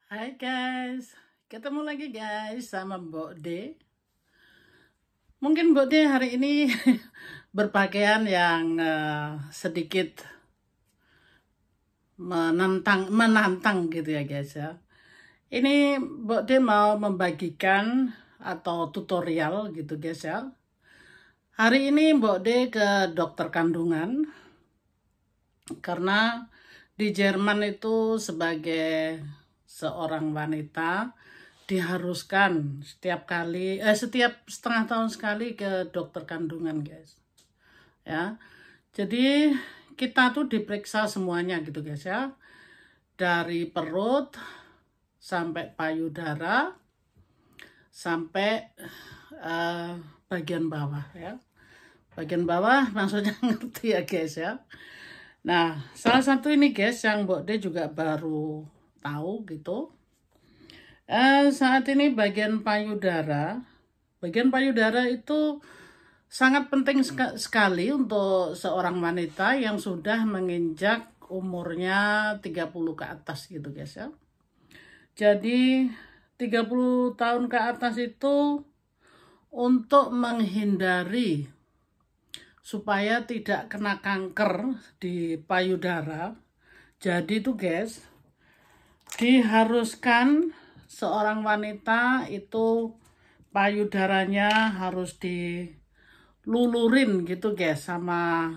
Hai guys, ketemu lagi guys sama Mbok D. Mungkin Mbok D hari ini berpakaian yang sedikit menantang gitu ya guys ya. Ini Mbok D mau membagikan atau tutorial gitu guys ya. Hari ini Mbok D ke dokter kandungan karena di Jerman itu sebagai seorang wanita diharuskan setiap setengah tahun sekali ke dokter kandungan guys ya. Jadi kita tuh diperiksa semuanya gitu guys ya, dari perut sampai payudara sampai bagian bawah ya. Bagian bawah maksudnya ngerti ya guys ya. Nah, salah satu ini guys yang Mbok D juga baru tahu gitu. Saat ini bagian payudara itu sangat penting sekali untuk seorang wanita yang sudah menginjak umurnya 30 ke atas gitu guys ya. Jadi 30 tahun ke atas itu untuk menghindari supaya tidak kena kanker di payudara. Jadi tuh guys, diharuskan seorang wanita itu payudaranya harus dilulurin gitu guys, sama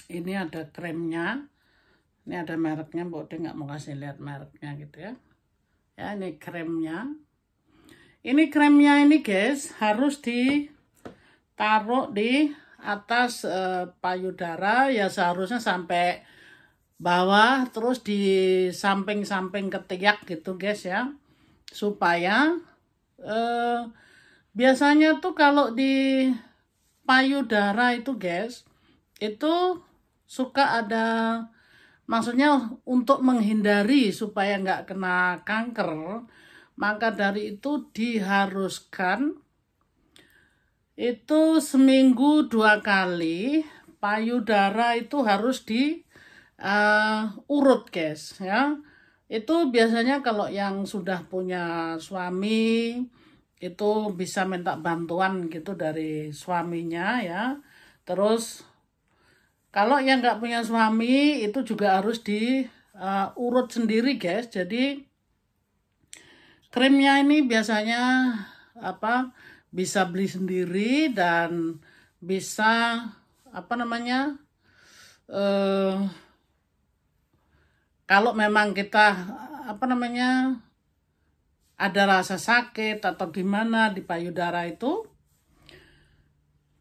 ini ada kremnya. Ini ada mereknya, Mbok D nggak mau kasih lihat mereknya gitu ya. Ya, ini kremnya. Ini kremnya ini guys harus ditaruh di atas payudara ya, seharusnya sampai bawah, terus di samping-samping ketiak gitu guys ya, supaya biasanya tuh kalau di payudara itu guys itu suka ada, maksudnya untuk menghindari supaya nggak kena kanker, maka dari itu diharuskan itu seminggu 2 kali payudara itu harus urut guys ya. Itu biasanya kalau yang sudah punya suami itu bisa minta bantuan gitu dari suaminya ya. Terus kalau yang nggak punya suami itu juga harus diurut sendiri guys. Jadi krimnya ini biasanya bisa beli sendiri dan bisa kalau memang kita ada rasa sakit atau gimana di payudara itu,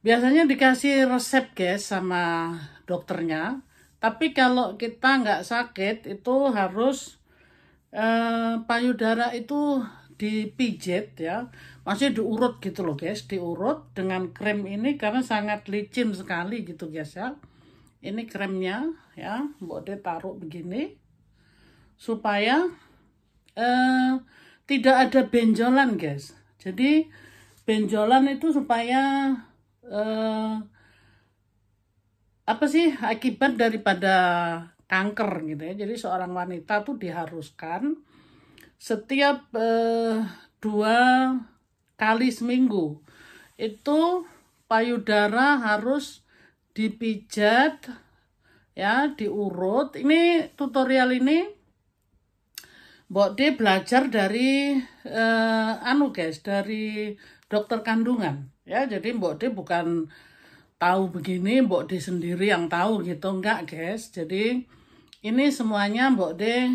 biasanya dikasih resep guys sama dokternya. Tapi kalau kita nggak sakit itu harus payudara itu dipijit ya, maksudnya diurut gitu loh guys, diurut dengan krem ini karena sangat licin sekali gitu guys ya. Ini kremnya ya, Mbok D taruh begini supaya tidak ada benjolan guys. Jadi benjolan itu supaya akibat daripada kanker gitu ya. Jadi seorang wanita tuh diharuskan setiap 2 kali seminggu itu payudara harus dipijat ya, diurut. Ini tutorial ini Mbok D belajar dari dari dokter kandungan ya. Jadi Mbok D bukan tahu begini Mbok D sendiri yang tahu gitu, enggak guys. Jadi ini semuanya Mbok D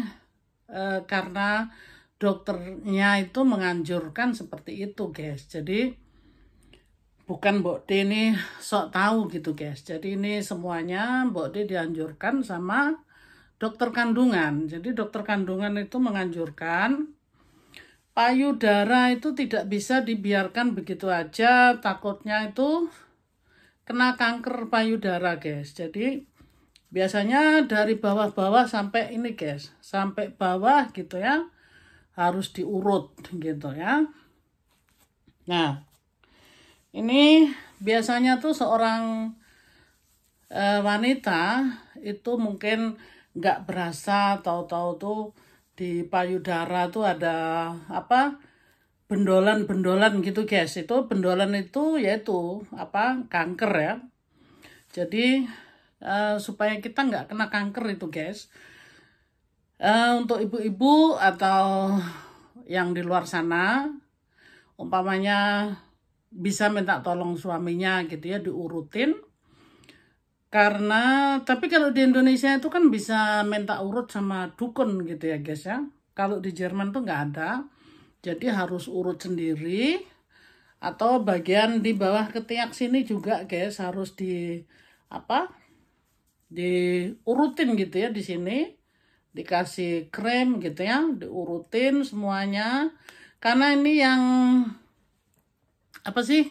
karena dokternya itu menganjurkan seperti itu guys. Jadi bukan Mbok D ini sok tahu gitu guys. Jadi ini semuanya Mbok D dianjurkan sama dokter kandungan. Jadi dokter kandungan itu menganjurkan payudara itu tidak bisa dibiarkan begitu aja, takutnya itu kena kanker payudara guys. Jadi biasanya dari bawah-bawah sampai ini guys, sampai bawah gitu ya, harus diurut gitu ya. Nah, ini biasanya tuh seorang wanita itu mungkin nggak berasa tahu-tahu tuh di payudara tuh ada apa bendolan-bendolan gitu guys. Itu bendolan itu yaitu apa kanker ya. Jadi supaya kita nggak kena kanker itu guys. Untuk ibu-ibu atau yang di luar sana, umpamanya bisa minta tolong suaminya gitu ya diurutin. Karena tapi kalau di Indonesia itu kan bisa minta urut sama dukun gitu ya guys ya. Kalau di Jerman tuh nggak ada. Jadi harus urut sendiri. Atau bagian di bawah ketiak sini juga guys harus di apa? Diurutin gitu ya di sini. Dikasih krem gitu ya, diurutin semuanya. Karena ini yang apa sih?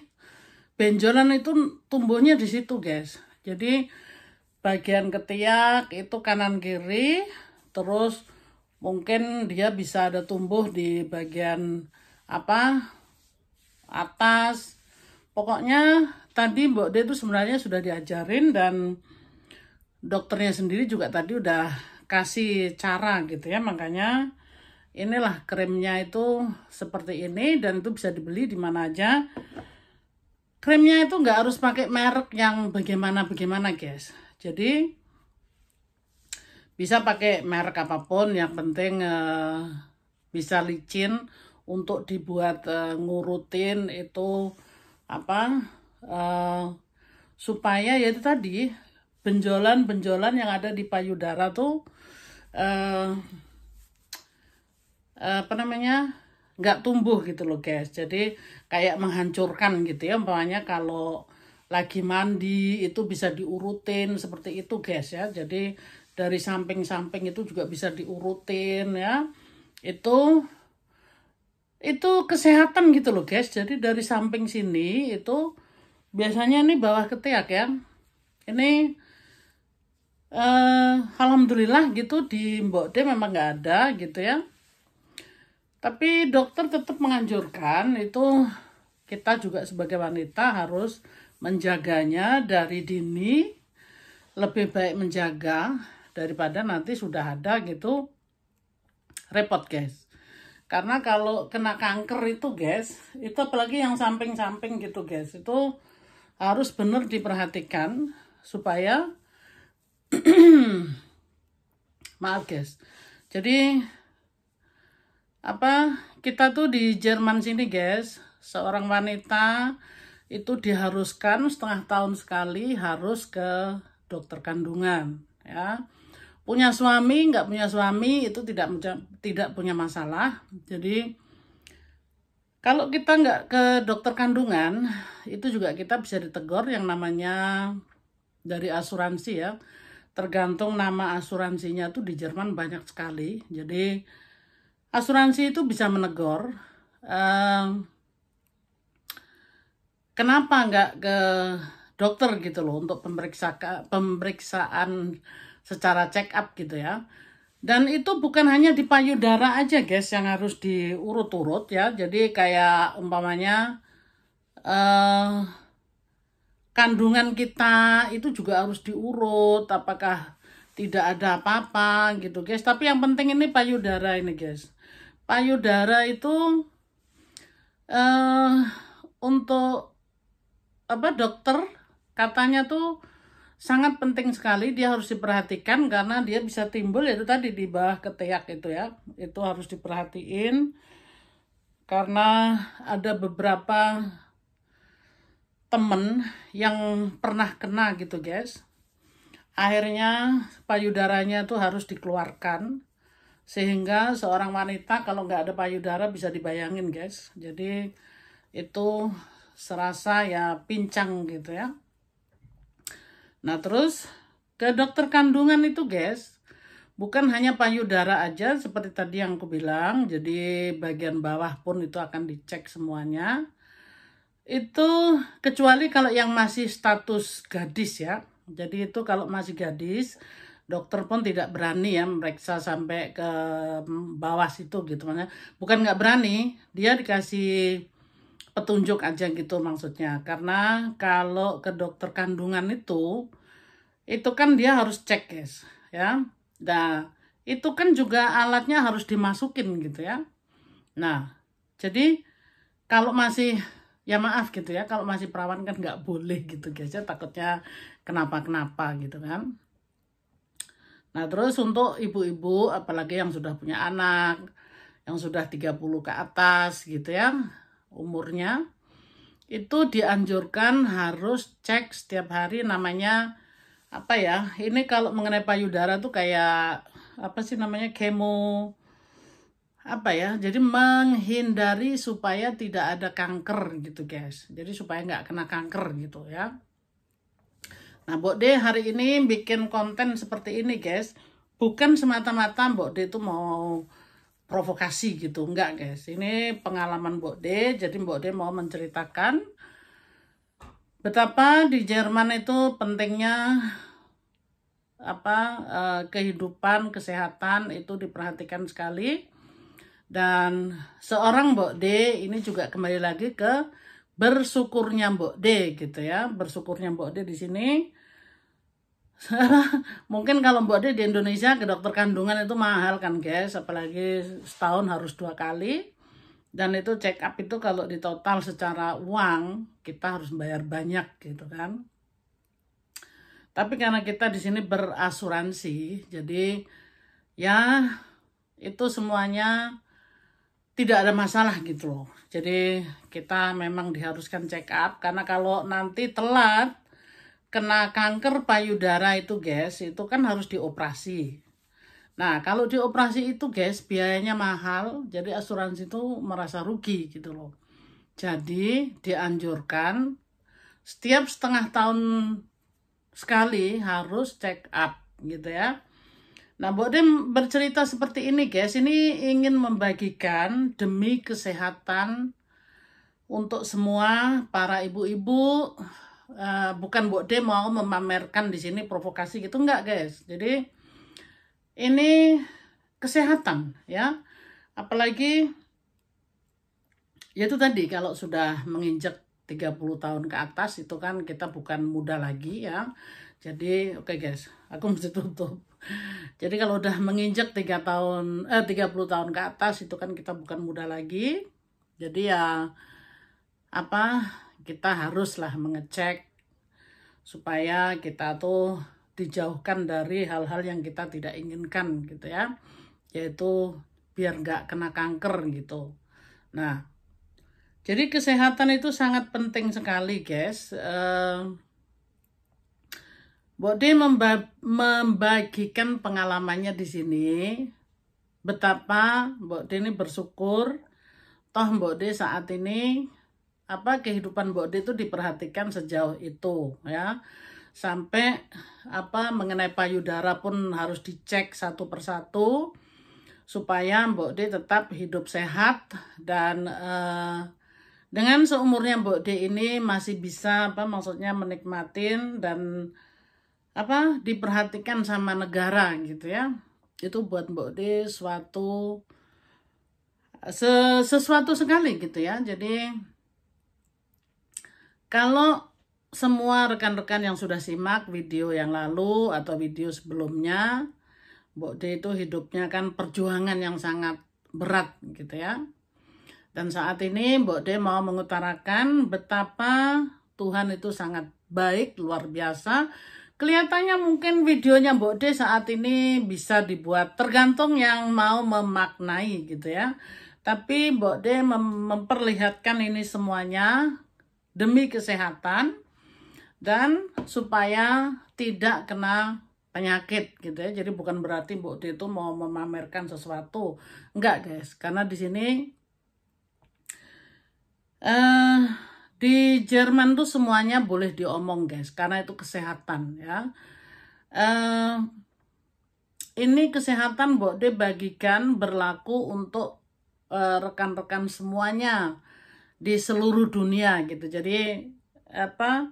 Benjolan itu tumbuhnya di situ guys. Jadi bagian ketiak itu kanan kiri, terus mungkin dia bisa ada tumbuh di bagian apa atas. Pokoknya tadi Mbok De itu sebenarnya sudah diajarin dan dokternya sendiri juga tadi udah kasih cara gitu ya. Makanya inilah kremnya itu seperti ini dan itu bisa dibeli di mana aja. Kremnya itu nggak harus pakai merek yang bagaimana guys. Jadi bisa pakai merek apapun, yang penting bisa licin untuk dibuat ngurutin itu apa supaya ya itu tadi benjolan-benjolan yang ada di payudara tuh apa namanya nggak tumbuh gitu loh guys. Jadi kayak menghancurkan gitu ya, umpamanya kalau lagi mandi itu bisa diurutin seperti itu guys ya. Jadi dari samping-samping itu juga bisa diurutin ya. Itu kesehatan gitu loh guys. Jadi dari samping sini itu biasanya ini bawah ketiak ya. Ini alhamdulillah gitu di Mbok De memang nggak ada gitu ya. Tapi dokter tetap menganjurkan itu kita juga sebagai wanita harus menjaganya dari dini. Lebih baik menjaga daripada nanti sudah ada gitu repot guys. Karena kalau kena kanker itu guys, itu apalagi yang samping-samping gitu guys, itu harus benar diperhatikan supaya maaf guys. Jadi apa kita tuh di Jerman sini guys, seorang wanita itu diharuskan setengah tahun sekali harus ke dokter kandungan ya. Punya suami nggak punya suami itu tidak punya masalah. Jadi kalau kita nggak ke dokter kandungan itu juga kita bisa ditegur yang namanya dari asuransi ya. Tergantung nama asuransinya tuh di Jerman banyak sekali. Jadi asuransi itu bisa menegur kenapa nggak ke dokter gitu loh untuk pemeriksaan secara check up gitu ya. Dan itu bukan hanya di payudara aja guys yang harus diurut-urut ya. Jadi kayak umpamanya kandungan kita itu juga harus diurut apakah tidak ada apa-apa gitu guys. Tapi yang penting ini payudara ini guys. Payudara itu untuk apa dokter katanya tuh sangat penting sekali, dia harus diperhatikan karena dia bisa timbul itu tadi di bawah ketiak itu ya. Itu harus diperhatiin karena ada beberapa temen yang pernah kena gitu guys. Akhirnya payudaranya tuh harus dikeluarkan. Sehingga seorang wanita kalau nggak ada payudara bisa dibayangin guys. Jadi itu serasa ya pincang gitu ya. Nah terus ke dokter kandungan itu guys, bukan hanya payudara aja seperti tadi yang aku bilang. Jadi bagian bawah pun itu akan dicek semuanya. Itu kecuali kalau yang masih status gadis ya. Jadi itu kalau masih gadis, dokter pun tidak berani ya memeriksa sampai ke bawah situ gitu. Bukan nggak berani, dia dikasih petunjuk aja gitu maksudnya. Karena kalau ke dokter kandungan itu kan dia harus cek guys ya. Nah itu kan juga alatnya harus dimasukin gitu ya. Nah, jadi kalau masih, ya maaf gitu ya, kalau masih perawan kan nggak boleh gitu guys ya, takutnya kenapa-kenapa gitu kan. Nah, terus untuk ibu-ibu, apalagi yang sudah punya anak, yang sudah 30 ke atas gitu ya, umurnya, itu dianjurkan harus cek setiap hari namanya, apa ya, ini kalau mengenai payudara tuh kayak, apa sih namanya, kemo, apa ya, jadi menghindari supaya tidak ada kanker gitu guys, jadi supaya nggak kena kanker gitu ya. Nah, Mbok D hari ini bikin konten seperti ini guys, bukan semata-mata Mbok D itu mau provokasi gitu, enggak guys. Ini pengalaman Mbok D, jadi Mbok D mau menceritakan betapa di Jerman itu pentingnya apa kehidupan, kesehatan itu diperhatikan sekali. Dan seorang Mbok D ini juga kembali lagi ke bersyukurnya Mbok D gitu ya. Bersyukurnya Mbok D di sini. Mungkin kalau Mbok D di Indonesia ke dokter kandungan itu mahal kan guys, apalagi setahun harus 2 kali. Dan itu check up itu kalau di total secara uang kita harus bayar banyak gitu kan. Tapi karena kita di sini berasuransi, jadi ya itu semuanya tidak ada masalah gitu loh. Jadi kita memang diharuskan check up, karena kalau nanti telat kena kanker payudara itu guys, itu kan harus dioperasi. Nah, kalau dioperasi itu guys biayanya mahal, jadi asuransi itu merasa rugi gitu loh. Jadi dianjurkan setiap setengah tahun sekali harus check up gitu ya. Nah, Mbok Dem bercerita seperti ini guys, ini ingin membagikan demi kesehatan untuk semua para ibu-ibu. Bukan Mbok Dem mau memamerkan di sini provokasi gitu, enggak guys. Jadi ini kesehatan ya. Apalagi ya itu tadi kalau sudah menginjak 30 tahun ke atas itu kan kita bukan muda lagi ya. Jadi oke guys, aku mesti tutup. Jadi kalau udah menginjak 30 tahun ke atas itu kan kita bukan muda lagi. Jadi ya apa, kita haruslah mengecek supaya kita tuh dijauhkan dari hal-hal yang kita tidak inginkan gitu ya. Yaitu biar nggak kena kanker gitu. Nah, jadi kesehatan itu sangat penting sekali guys. Mbok D membagikan pengalamannya di sini, betapa Mbok D ini bersyukur, toh Mbok D saat ini apa kehidupan Mbok D itu diperhatikan sejauh itu ya, sampai apa mengenai payudara pun harus dicek satu persatu supaya Mbok D tetap hidup sehat dan dengan seumurnya Mbok D ini masih bisa apa maksudnya menikmatin dan apa diperhatikan sama negara gitu ya. Itu buat Mbok D sesuatu sekali gitu ya. Jadi kalau semua rekan-rekan yang sudah simak video yang lalu atau video sebelumnya, Mbok D itu hidupnya kan perjuangan yang sangat berat gitu ya. Dan saat ini Mbok D mau mengutarakan betapa Tuhan itu sangat baik, luar biasa. Kelihatannya mungkin videonya Mbok D saat ini bisa dibuat tergantung yang mau memaknai gitu ya. Tapi Mbok D memperlihatkan ini semuanya demi kesehatan dan supaya tidak kena penyakit gitu ya. Jadi bukan berarti Mbok D itu mau memamerkan sesuatu. Enggak guys, karena di sini di Jerman tuh semuanya boleh diomong guys, karena itu kesehatan ya. Ini kesehatan Mbok D bagikan berlaku untuk rekan-rekan semuanya di seluruh dunia gitu. Jadi apa,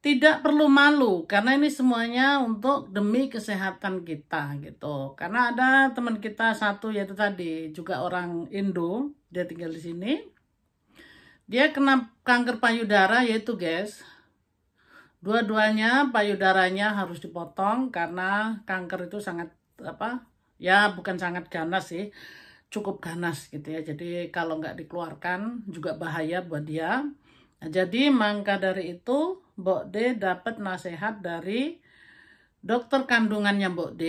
tidak perlu malu karena ini semuanya untuk demi kesehatan kita gitu. Karena ada teman kita satu yaitu tadi juga orang Indo, dia tinggal di sini. Dia kena kanker payudara yaitu guys, dua-duanya payudaranya harus dipotong karena kanker itu sangat apa Ya bukan sangat ganas sih, cukup ganas gitu ya. Jadi kalau nggak dikeluarkan juga bahaya buat dia. Nah, jadi maka dari itu Mbok D dapat nasihat dari dokter kandungannya Mbok D,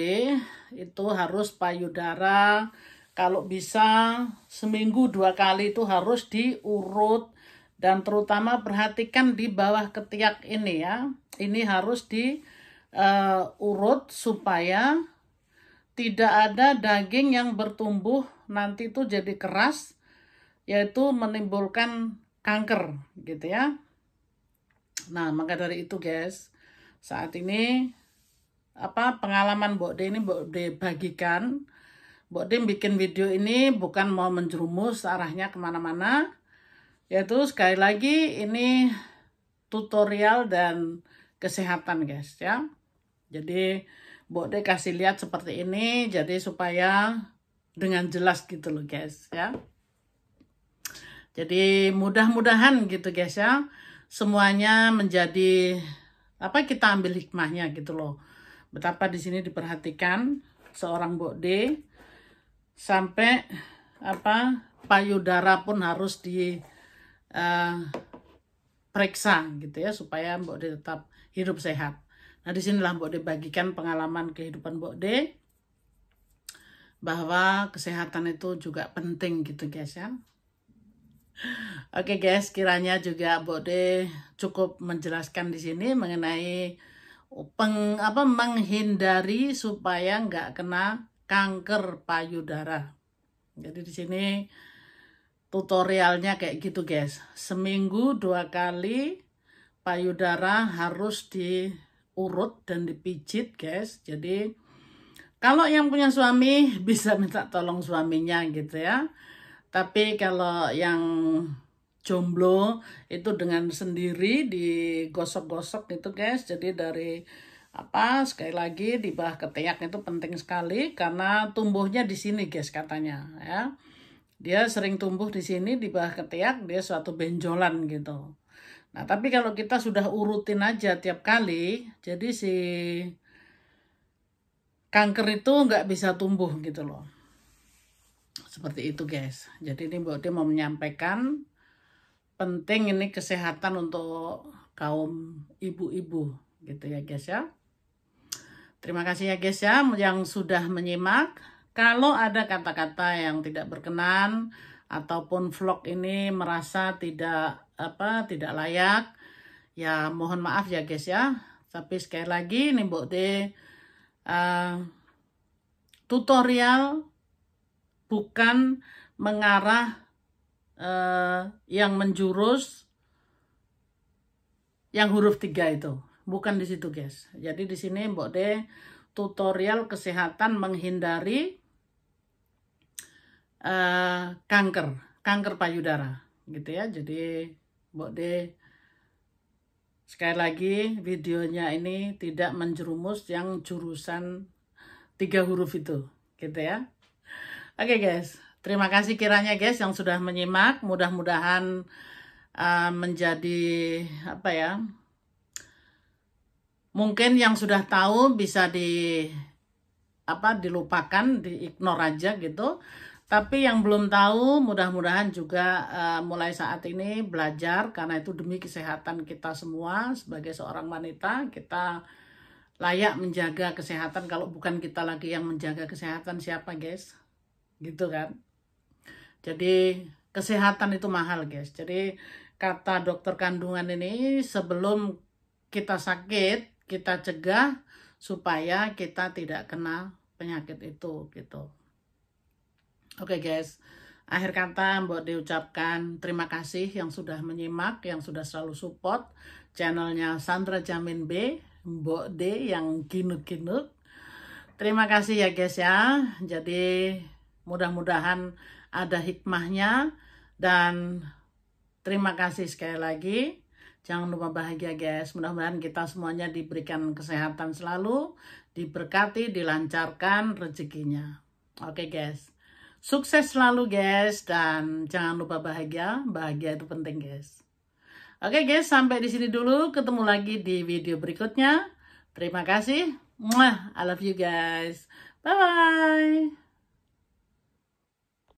itu harus payudara kalau bisa seminggu 2 kali itu harus diurut, dan terutama perhatikan di bawah ketiak ini ya. Ini harus diurut supaya tidak ada daging yang bertumbuh nanti itu jadi keras, yaitu menimbulkan kanker gitu ya. Nah, maka dari itu guys, saat ini pengalaman Mbok D ini Mbok D bagikan. Mbok D bikin video ini bukan mau menjerumus arahnya kemana-mana, yaitu sekali lagi ini tutorial dan kesehatan guys ya. Jadi Mbok D kasih lihat seperti ini, jadi supaya dengan jelas gitu loh guys ya. Jadi mudah-mudahan gitu guys ya, semuanya menjadi kita ambil hikmahnya gitu loh. Betapa di sini diperhatikan seorang Mbok D sampai payudara pun harus diperiksa gitu ya, supaya Mbok D tetap hidup sehat. Nah, disinilah Mbok D bagikan pengalaman kehidupan Mbok D bahwa kesehatan itu juga penting gitu guys ya. Oke guys, kiranya juga Mbok D cukup menjelaskan di sini mengenai menghindari supaya nggak kena kanker payudara. Jadi di sini tutorialnya kayak gitu guys. Seminggu 2 kali payudara harus diurut dan dipijit guys. Jadi kalau yang punya suami bisa minta tolong suaminya gitu ya. Tapi kalau yang jomblo itu dengan sendiri digosok-gosok gitu guys. Jadi dari sekali lagi di bawah ketiak itu penting sekali karena tumbuhnya di sini guys katanya ya. Dia sering tumbuh di sini di bawah ketiak, dia suatu benjolan gitu. Nah, tapi kalau kita sudah urutin aja tiap kali, jadi si kanker itu nggak bisa tumbuh gitu loh. Seperti itu guys. Jadi ini Mbok D mau menyampaikan penting ini kesehatan untuk kaum ibu-ibu gitu ya guys ya. Terima kasih ya guys ya yang sudah menyimak. Kalau ada kata-kata yang tidak berkenan ataupun vlog ini merasa tidak layak, ya mohon maaf ya guys ya. Tapi sekali lagi ini Mbok D tutorial bukan mengarah yang menjurus yang huruf 3 itu. Bukan di situ guys. Jadi di sini Mbok D tutorial kesehatan menghindari kanker payudara gitu ya. Jadi Mbok D sekali lagi videonya ini tidak menjerumus yang jurusan 3 huruf itu gitu ya. Oke guys, terima kasih kiranya guys yang sudah menyimak. Mudah-mudahan menjadi mungkin yang sudah tahu bisa dilupakan, diignore aja gitu. Tapi yang belum tahu mudah-mudahan juga mulai saat ini belajar, karena itu demi kesehatan kita semua sebagai seorang wanita. Kita layak menjaga kesehatan. Kalau bukan kita lagi yang menjaga kesehatan, siapa guys? Gitu kan. Jadi kesehatan itu mahal guys. Jadi kata dokter kandungan ini, sebelum kita sakit kita cegah supaya kita tidak kena penyakit itu gitu. Oke guys, akhir kata Mbok D ucapkan terima kasih yang sudah menyimak, yang sudah selalu support channelnya Sandra Jamin B, Mbok D yang ginut-ginut. Terima kasih ya guys ya. Jadi mudah-mudahan ada hikmahnya, dan terima kasih sekali lagi. Jangan lupa bahagia guys. Mudah-mudahan kita semuanya diberikan kesehatan selalu, diberkati, dilancarkan rezekinya. Oke guys. Sukses selalu guys, dan jangan lupa bahagia. Bahagia itu penting guys. Oke guys, sampai di sini dulu. Ketemu lagi di video berikutnya. Terima kasih. I love you guys. Bye. Bye-bye.